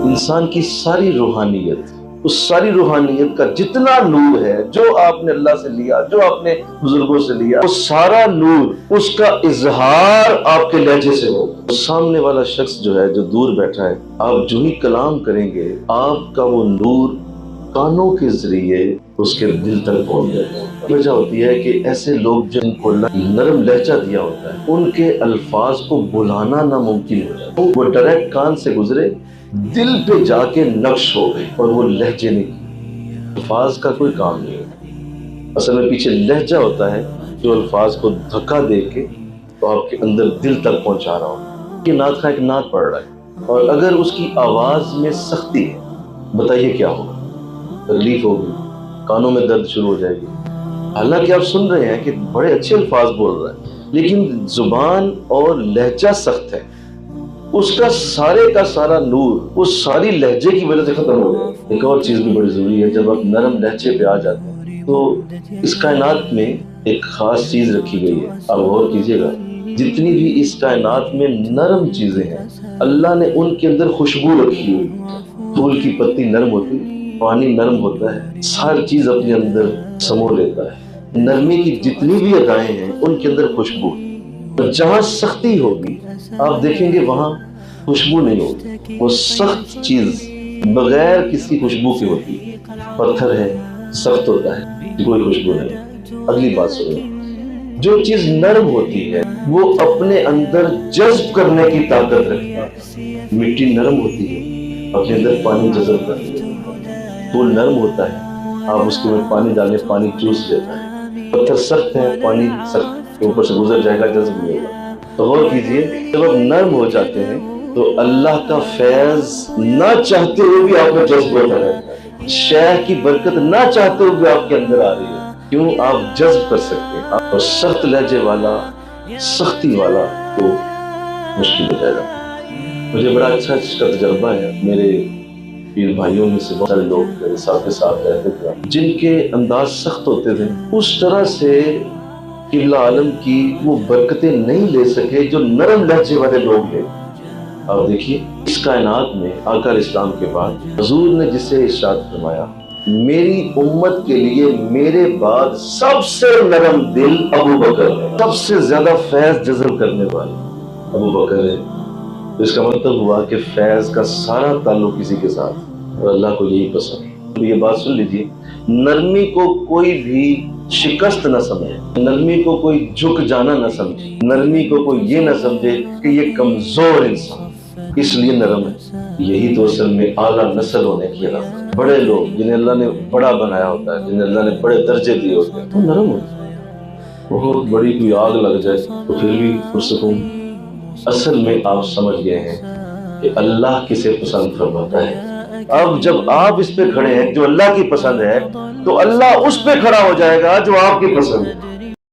انسان کی ساری روحانیت، اس ساری روحانیت کا جتنا نور ہے جو آپ نے اللہ سے لیا، جو آپ نے بزرگوں سے لیا، وہ سارا نور اس کا اظہار آپ کے لہجے سے ہو۔ سامنے والا شخص جو ہے، جو دور بیٹھا ہے، آپ جو ہی کلام کریں گے آپ کا وہ نور کانوں کے ذریعے اس کے دل تک پہنچ جائے گا۔ وجہ ہوتی ہے کہ ایسے لوگ جن کو نرم لہجہ دیا ہوتا ہے ان کے الفاظ کو بلانا ناممکن ہو جاتا ہے۔ وہ ڈائریکٹ کان سے گزرے، دل پہ جا کے نقش ہو گئے اور وہ لہجے نہیں، الفاظ کا کوئی کام نہیں ہوتا۔ اصل میں پیچھے لہجہ ہوتا ہے جو الفاظ کو دھکا دے کے تو آپ کے اندر دل تک پہنچا رہا ہو۔ کہ نعت خواہ ایک نعت پڑھ رہا ہے اور اگر اس کی آواز میں سختی ہے، بتائیے کیا ہوگا؟ تکلیف ہوگی، کانوں میں درد شروع ہو جائے گی۔ حالانکہ آپ سن رہے ہیں کہ بڑے اچھے الفاظ بول رہا ہے، لیکن زبان اور لہجہ سخت ہے، اس کا سارے کا سارا نور اس ساری لہجے کی وجہ سے ختم ہو گیا۔ ایک اور چیز بھی بڑی ضروری ہے، جب آپ نرم لہجے پہ آ جاتے ہیں تو اس کائنات میں ایک خاص چیز رکھی گئی ہے، آپ غور کیجئے گا، جتنی بھی اس کائنات میں نرم چیزیں ہیں اللہ نے ان کے اندر خوشبو رکھی ہوئی۔ پھول کی پتی نرم ہوتی ہے، پانی نرم ہوتا ہے، ہر چیز اپنے اندر سمو لیتا ہے۔ نرمی کی جتنی بھی ادائیں ہیں ان کے اندر خوشبو ہے۔ جہاں سختی ہوگی آپ دیکھیں گے وہاں خوشبو نہیں ہوگی، وہ سخت چیز بغیر کسی خوشبو کی ہوتی ہے۔ پتھر ہے، سخت ہوتا ہے، کوئی خوشبو نہیں۔ اگلی بات سنیں، جو چیز نرم ہوتی ہے وہ اپنے اندر جذب کرنے کی طاقت رکھتی ہے۔ مٹی نرم ہوتی ہے، اپنے اندر پانی جذب کرتی ہے۔ پھول نرم ہوتا ہے، آپ اس کے اوپر پانی ڈالیں، پانی چوس لیتا ہے۔ پتھر سخت ہے، پانی سخت کے اوپر سے گزر جائے گا، جذب نہیں ہوگا۔ تو غور کیجئے، جب آپ نرم ہو جاتے ہیں تو اللہ کا فیض نہ چاہتے ہوئے بھی آپ میں جذب ہوتا ہے، شیخ کی برکت نہ چاہتے ہوئے بھی آپ کے اندر آ رہی ہے، کیوں؟ آپ جذب کر سکتے ہیں۔ اور سخت لہجے والا، سختی والا تو مشکل ہو جائے گا۔ مجھے بڑا اچھا اس کا تجربہ ہے، میرے پیر بھائیوں میں سے بہت سارے لوگ میرے ساتھ رہتے تھے جن کے انداز سخت ہوتے تھے، اس طرح سے قبلہ عالم کی وہ برکتیں نہیں لے سکے جو نرم لہجے والے لوگ لے۔ آپ دیکھیے اس کائنات میں آقا اسلام کے بعد حضور نے جسے ارشاد فرمایا، میری امت کے لیے میرے بعد سب سے نرم دل ابو بکر ہے، سب سے زیادہ فیض جذب کرنے والے ابو بکر ہے۔ تو اس کا مطلب ہوا کہ فیض کا سارا تعلق کسی کے ساتھ، اور اللہ کو یہی پسند ہے۔ یہ بات سن لیجیے، نرمی کو کوئی بھی شکست نہ سمجھے، نرمی کو کوئی جھک جانا نہ سمجھے، نرمی کو کوئی یہ نہ سمجھے کہ یہ کمزور انسان اس لیے نرم ہے۔ یہی تو اصل میں اعلیٰ نسل ہونے کی علامت ہے۔ بڑے لوگ جنہیں اللہ نے بڑا بنایا ہوتا ہے، جنہیں اللہ نے بڑے درجے دیے ہوتے ہیں، تو نرم ہوتے ہیں۔ بہت بڑی کوئی آگ لگ جائے تو پھر بھی پرسکون۔ اصل میں آپ سمجھ گئے ہیں کہ اللہ کسے پسند فرماتا ہے۔ اب جب آپ اس پہ کھڑے ہیں جو اللہ کی پسند ہے، تو اللہ اس پہ کھڑا ہو جائے گا جو آپ کی پسند ہے۔